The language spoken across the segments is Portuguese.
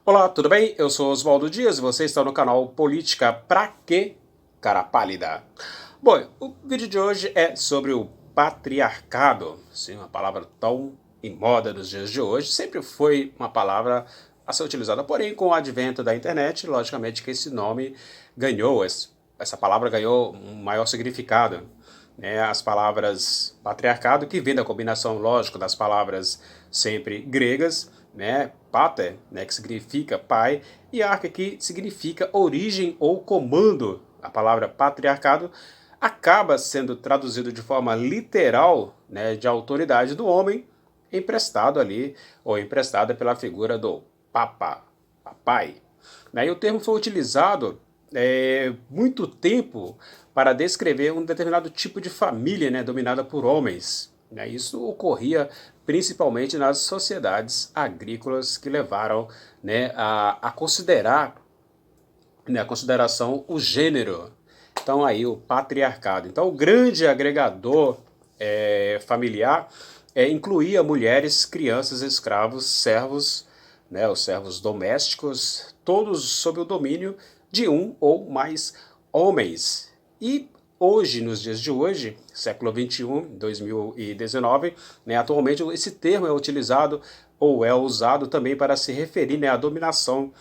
Olá, tudo bem? Eu sou Oswaldo Dias e você está no canal Política Pra Quê, Cara Pálida. Bom, o vídeo de hoje é sobre o patriarcado. Sim, uma palavra tão em moda nos dias de hoje. Sempre foi uma palavra a ser utilizada, porém, com o advento da internet, logicamente que esse nome ganhou, essa palavra ganhou um maior significado, né? As palavras patriarcado, que vem da combinação, lógico, das palavras sempre gregas, né? Pater, né, que significa pai, e arca, que significa origem ou comando. A palavra patriarcado acaba sendo traduzido de forma literal, né, de autoridade do homem, emprestado ali, ou emprestada pela figura do papa, papai. Né? E o termo foi utilizado muito tempo para descrever um determinado tipo de família, né, dominada por homens. Né? Isso ocorria principalmente nas sociedades agrícolas que levaram, né, a considerar, né, a consideração o gênero. Então aí o patriarcado. Então o grande agregador familiar incluía mulheres, crianças, escravos, servos, né, os servos domésticos, todos sob o domínio de um ou mais homens. E hoje, nos dias de hoje, século XXI, 2019, né, atualmente esse termo é utilizado ou é usado também para se referir, né, à dominação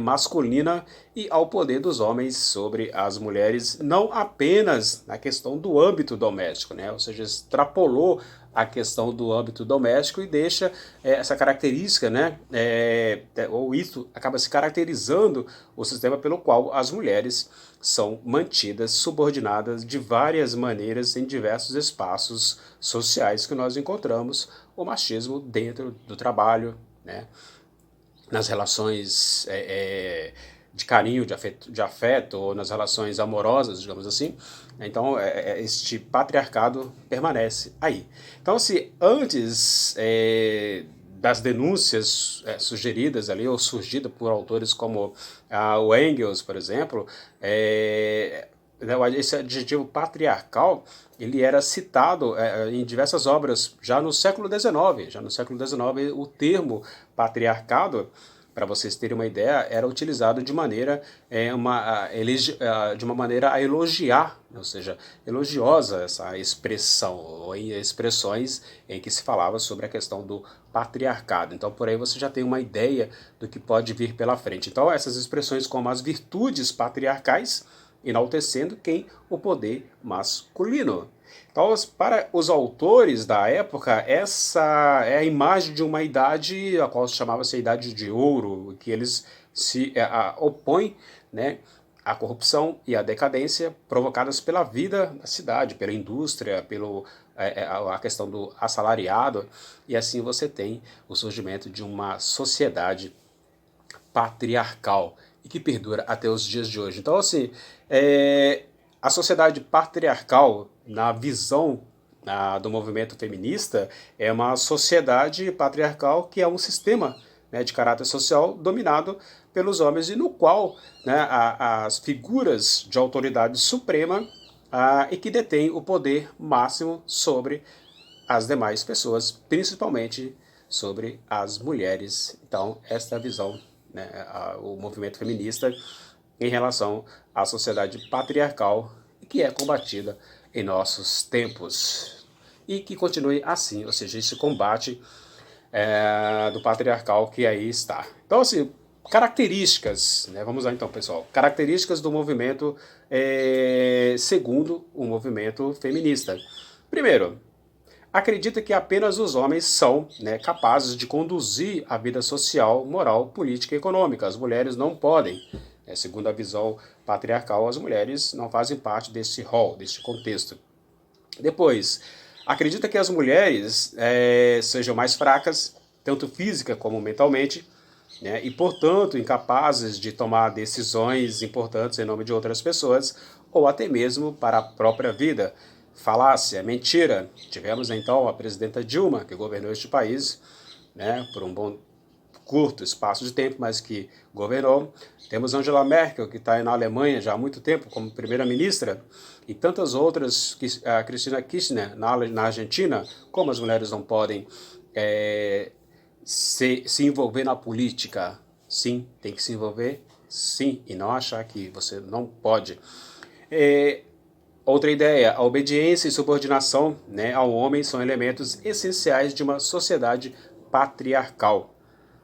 masculina e ao poder dos homens sobre as mulheres, não apenas na questão do âmbito doméstico, né? Ou seja, extrapolou a questão do âmbito doméstico e deixa essa característica, né? Ou isso acaba se caracterizando o sistema pelo qual as mulheres são mantidas subordinadas de várias maneiras em diversos espaços sociais que nós encontramos o machismo dentro do trabalho, né? Nas relações de carinho, de afeto, ou nas relações amorosas, digamos assim. Então, este patriarcado permanece aí. Então, se antes das denúncias sugeridas ali, ou surgidas por autores como o Engels, por exemplo, esse adjetivo patriarcal ele era citado em diversas obras já no século XIX. Já no século XIX, o termo patriarcado, para vocês terem uma ideia, era utilizado de maneira de uma maneira a elogiar, ou seja, elogiosa essa expressão, ou em expressões em que se falava sobre a questão do patriarcado. Então, por aí você já tem uma ideia do que pode vir pela frente. Então, essas expressões como as virtudes patriarcais, enaltecendo quem? O poder masculino. Então, para os autores da época, essa é a imagem de uma idade, a qual chamava-se a Idade de Ouro, que eles se opõem, né, à corrupção e à decadência provocadas pela vida da cidade, pela indústria, pelo a questão do assalariado, e assim você tem o surgimento de uma sociedade patriarcal e que perdura até os dias de hoje. Então, assim, a sociedade patriarcal, na visão do movimento feminista, é uma sociedade patriarcal que é um sistema, né, de caráter social dominado pelos homens e no qual, né, as figuras de autoridade suprema e que detêm o poder máximo sobre as demais pessoas, principalmente sobre as mulheres. Então, esta é a visão, né, o movimento feminista em relação à sociedade patriarcal que é combatida em nossos tempos e que continue assim, ou seja, esse combate do patriarcal que aí está. Então, assim, características, né? Vamos lá então, pessoal. Características do movimento segundo o movimento feminista. Primeiro, acredita que apenas os homens são, né, capazes de conduzir a vida social, moral, política e econômica. As mulheres não podem. Segundo a visão patriarcal, as mulheres não fazem parte desse rol, desse contexto. Depois, acredita que as mulheres sejam mais fracas, tanto física como mentalmente, né, e, portanto, incapazes de tomar decisões importantes em nome de outras pessoas, ou até mesmo para a própria vida. Falácia, mentira. Tivemos então a presidenta Dilma, que governou este país, né, por um bom curto espaço de tempo, mas que governou. Temos Angela Merkel, que está na Alemanha já há muito tempo como primeira-ministra, e tantas outras, a Cristina Kirchner na Argentina. Como as mulheres não podem se envolver na política, sim. Tem que se envolver, sim. E não achar que você não pode. Outra ideia, a obediência e subordinação, né, ao homem são elementos essenciais de uma sociedade patriarcal.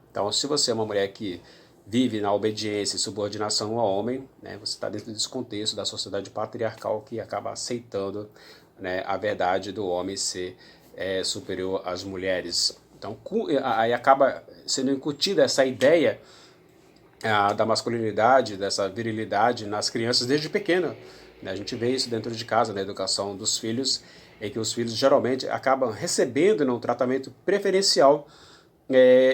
Então, se você é uma mulher que vive na obediência e subordinação ao homem, né, você está dentro desse contexto da sociedade patriarcal que acaba aceitando, né, a verdade do homem ser superior às mulheres. Então, aí acaba sendo incutida essa ideia da masculinidade, dessa virilidade nas crianças desde pequena. Né? A gente vê isso dentro de casa, na educação dos filhos, em que os filhos geralmente acabam recebendo, né, um tratamento preferencial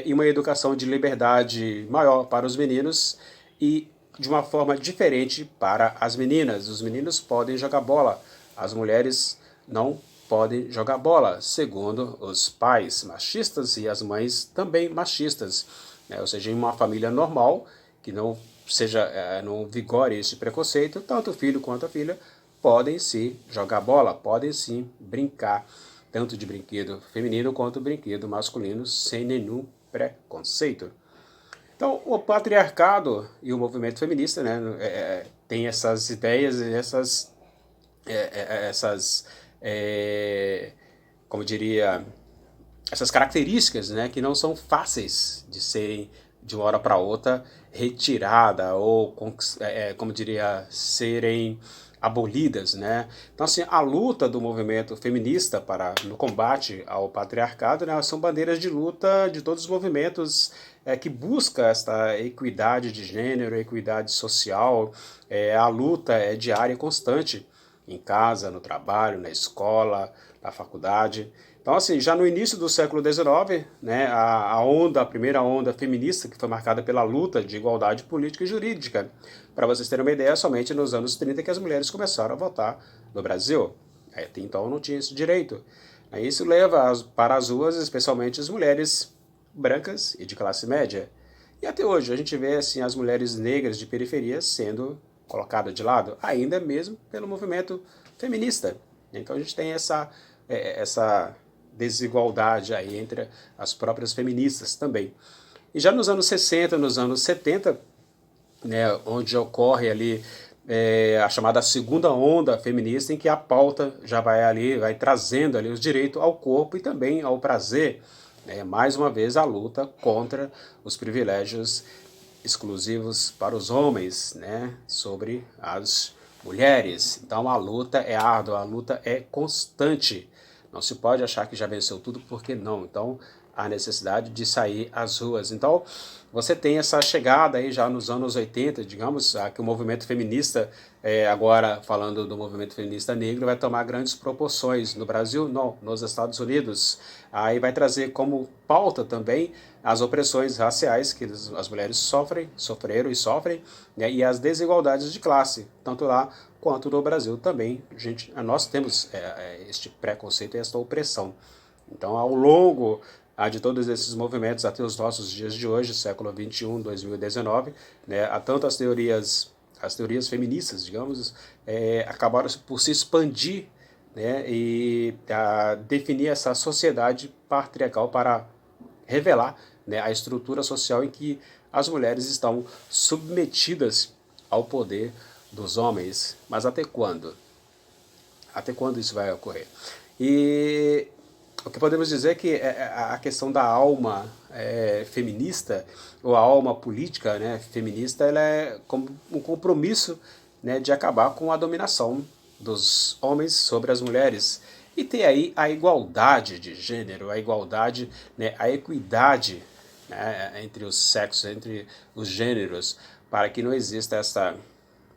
e uma educação de liberdade maior para os meninos e de uma forma diferente para as meninas. Os meninos podem jogar bola, as mulheres não podem jogar bola, segundo os pais machistas e as mães também machistas. Né? Ou seja, em uma família normal, que não seja, não vigore esse preconceito, tanto o filho quanto a filha podem sim jogar bola, podem sim brincar, tanto de brinquedo feminino quanto brinquedo masculino, sem nenhum preconceito. Então, o patriarcado e o movimento feminista, né, tem essas ideias, essas como diria, essas características, né, que não são fáceis de serem de uma hora para outra retirada ou, como diria, serem abolidas, né? Então, assim, a luta do movimento feminista no combate ao patriarcado, né, são bandeiras de luta de todos os movimentos que busca esta equidade de gênero, equidade social. A luta é diária e constante em casa, no trabalho, na escola, na faculdade. Então, assim, já no início do século XIX, né, a primeira onda feminista, que foi marcada pela luta de igualdade política e jurídica. Para vocês terem uma ideia, somente nos anos 30 que as mulheres começaram a votar no Brasil. Até então não tinha esse direito. Isso leva para as ruas, especialmente as mulheres brancas e de classe média. E até hoje a gente vê assim, as mulheres negras de periferia sendo colocadas de lado, ainda mesmo pelo movimento feminista. Então a gente tem essa desigualdade aí entre as próprias feministas também. E já nos anos 60, nos anos 70, né, onde ocorre ali a chamada segunda onda feminista, em que a pauta já vai trazendo ali os direitos ao corpo e também ao prazer. Né, mais uma vez a luta contra os privilégios exclusivos para os homens, né, sobre as mulheres. Então a luta é árdua, a luta é constante. Não se pode achar que já venceu tudo, porque não. Então, há necessidade de sair às ruas. Então, você tem essa chegada aí já nos anos 80, digamos, que o movimento feminista, agora falando do movimento feminista negro, vai tomar grandes proporções. No Brasil, não. Nos Estados Unidos. Aí vai trazer como pauta também as opressões raciais que as mulheres sofreram e sofrem, né, e as desigualdades de classe, tanto lá quanto no Brasil também. Nós temos este preconceito e esta opressão. Então, ao longo de todos esses movimentos até os nossos dias de hoje, século XXI, 2019, né, há tantas as teorias feministas, digamos, acabaram por se expandir, né, e definir essa sociedade patriarcal para revelar, né, a estrutura social em que as mulheres estão submetidas ao poder dos homens. Mas até quando? Até quando isso vai ocorrer? E o que podemos dizer é que a questão da alma feminista, ou a alma política, né, feminista, ela é como um compromisso, né, de acabar com a dominação dos homens sobre as mulheres. E ter aí a igualdade de gênero, a igualdade, né, a equidade, né, entre os sexos, entre os gêneros, para que não exista essa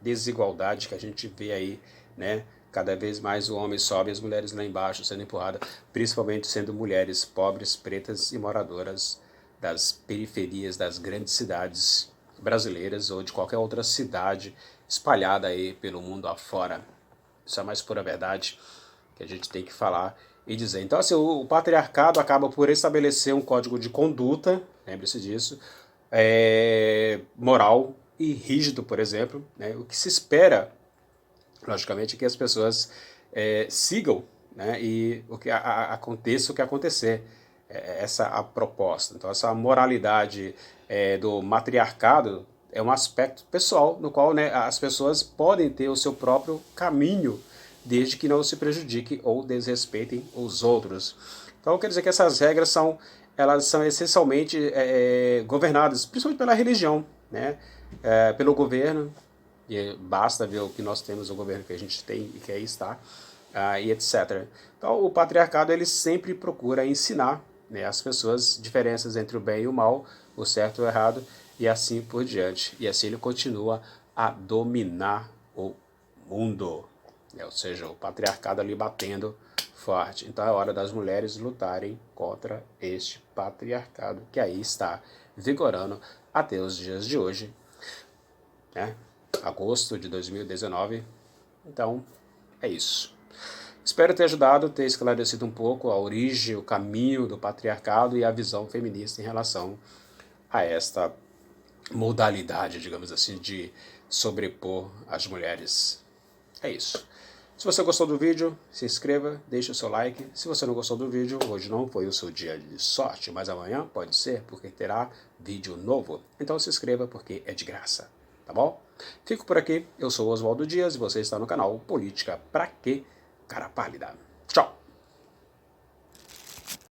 desigualdade que a gente vê aí, né? Cada vez mais o homem sobe e as mulheres lá embaixo sendo empurradas, principalmente sendo mulheres pobres, pretas e moradoras das periferias das grandes cidades brasileiras ou de qualquer outra cidade espalhada aí pelo mundo afora. Isso é a mais pura verdade que a gente tem que falar e dizer. Então, assim, o patriarcado acaba por estabelecer um código de conduta, lembre-se disso, moral e rígido, por exemplo, né? O que se espera, logicamente, é que as pessoas sigam, né? E aconteça o que acontecer. Essa a proposta. Então, essa moralidade do matriarcado é um aspecto pessoal no qual, né, as pessoas podem ter o seu próprio caminho, desde que não se prejudiquem ou desrespeitem os outros. Então, quer dizer que essas regras elas são essencialmente governadas, principalmente pela religião, né, pelo governo, e basta ver o que nós temos, o governo que a gente tem e que aí está, e etc. Então, o patriarcado ele sempre procura ensinar, né, as pessoas diferenças entre o bem e o mal, o certo e o errado, e assim por diante. E assim ele continua a dominar o mundo. Ou seja, o patriarcado ali batendo forte. Então é hora das mulheres lutarem contra este patriarcado que aí está vigorando até os dias de hoje, né? Agosto de 2019. Então, é isso. Espero ter ajudado, ter esclarecido um pouco a origem, o caminho do patriarcado e a visão feminista em relação a esta modalidade, digamos assim, de sobrepor as mulheres. É isso. Se você gostou do vídeo, se inscreva, deixe o seu like. Se você não gostou do vídeo, hoje não foi o seu dia de sorte, mas amanhã pode ser, porque terá vídeo novo. Então se inscreva, porque é de graça, tá bom? Fico por aqui, eu sou Oswaldo Dias e você está no canal Política Pra Quê? Cara Pálida. Tchau!